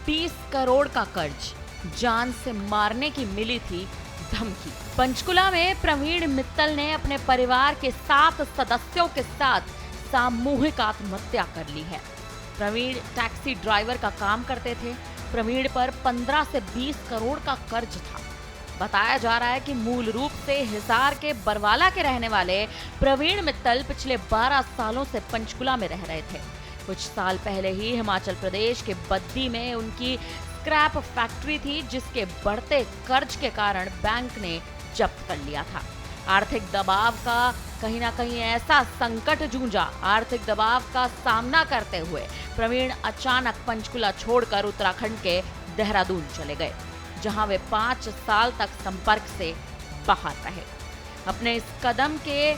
20 करोड़ का कर्ज, जान से मारने की मिली थी धमकी। पंचकुला में प्रवीण मित्तल ने अपने परिवार के 7 सदस्यों के साथ सामूहिक आत्महत्या कर ली है। प्रवीण टैक्सी ड्राइवर का काम करते थे। प्रवीण पर 15 से 20 करोड़ का कर्ज था। बताया जा रहा है कि मूल रूप से हिसार के बरवाला के रहने वाले प्रवीण मित्तल पिछले 12 सालों से पंचकुला में रह रहे थे। कुछ साल पहले ही हिमाचल प्रदेश के बद्दी में उनकी स्क्रैप फैक्ट्री थी, जिसके बढ़ते कर्ज के कारण बैंक ने जब्त कर लिया था। आर्थिक दबाव का कहीं ना कहीं ऐसा संकट जूझा। आर्थिक दबाव का सामना करते हुए प्रवीण अचानक पंचकुला छोड़कर उत्तराखंड के देहरादून चले गए, जहां वे 5 साल तक संपर्क से बाहर रहे। अपने इस कदम के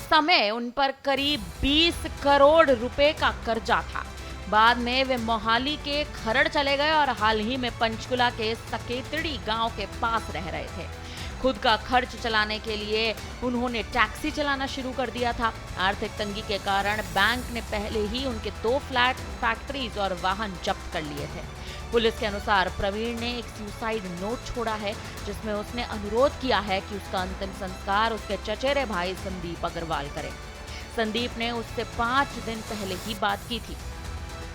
समय उन पर करीब 20 करोड़ रुपए का कर्जा था। बाद में वे मोहाली के खरड़ चले गए और हाल ही में पंचकुला के सकेतड़ी गांव के पास रह रहे थे। खुद का खर्च चलाने के लिए उन्होंने टैक्सी चलाना शुरू कर दिया था। आर्थिक तंगी के कारण बैंक ने पहले ही उनके 2 फ्लैट, फैक्ट्रीज और वाहन जब्त कर लिए थे। पुलिस के अनुसार प्रवीण ने एक सुसाइड नोट छोड़ा है, जिसमें उसने अनुरोध किया है कि उसका अंतिम संस्कार उसके चचेरे भाई संदीप अग्रवाल करें। संदीप ने उससे 5 दिन पहले ही बात की थी।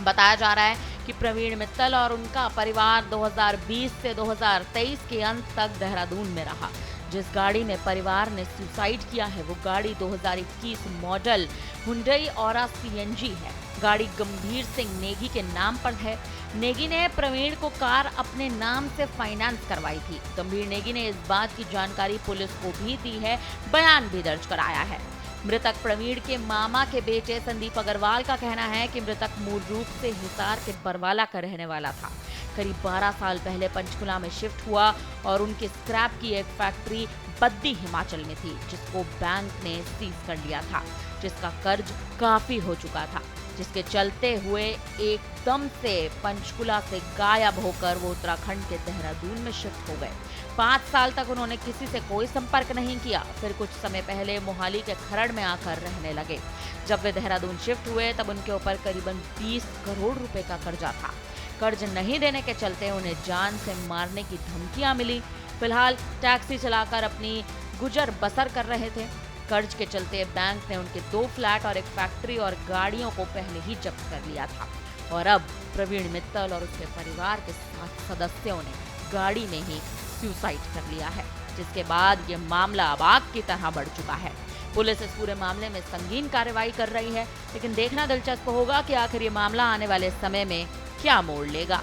बताया जा रहा है कि प्रवीण मित्तल और उनका परिवार 2020 से 2023 के अंत तक देहरादून में रहा। जिस गाड़ी में परिवार ने सुसाइड किया है वो गाड़ी 2021 मॉडल हुंडई ऑरा सीएनजी है। गाड़ी गंभीर सिंह नेगी के नाम पर है। नेगी ने प्रवीण को कार अपने नाम से फाइनेंस करवाई थी। गंभीर नेगी ने इस बात की जानकारी पुलिस को भी दी है, बयान भी दर्ज कराया है। मृतक प्रवीण के मामा के बेटे संदीप अग्रवाल का कहना है कि मृतक मूल रूप से हिसार के बरवाला का रहने वाला था। करीब 12 साल पहले पंचकुला में शिफ्ट हुआ और उनकी स्क्रैप की एक फैक्ट्री बद्दी हिमाचल में थी, जिसको बैंक ने सीज कर लिया था, जिसका कर्ज काफी हो चुका था, जिसके चलते हुए एकदम से पंचकुला से गायब होकर वो उत्तराखंड के देहरादून में शिफ्ट हो गए। 5 साल तक उन्होंने किसी से कोई संपर्क नहीं किया। फिर कुछ समय पहले मोहाली के खरड़ में आकर रहने लगे। जब वे देहरादून शिफ्ट हुए तब उनके ऊपर करीबन 20 करोड़ रुपए का कर्जा था। कर्ज नहीं देने के चलते उन्हें जान से मारने की धमकियां मिली। फिलहाल टैक्सी चलाकर अपनी गुजर बसर कर रहे थे। कर्ज के चलते बैंक ने उनके 2 फ्लैट और एक फैक्ट्री और गाड़ियों को पहले ही जब्त कर लिया था। और अब प्रवीण मित्तल और उसके परिवार के 7 सदस्यों ने गाड़ी में ही सुसाइड कर लिया है, जिसके बाद ये मामला अब आग की तरह बढ़ चुका है। पुलिस इस पूरे मामले में संगीन कार्रवाई कर रही है, लेकिन देखना दिलचस्प होगा कि आखिर ये मामला आने वाले समय में क्या मोड़ लेगा।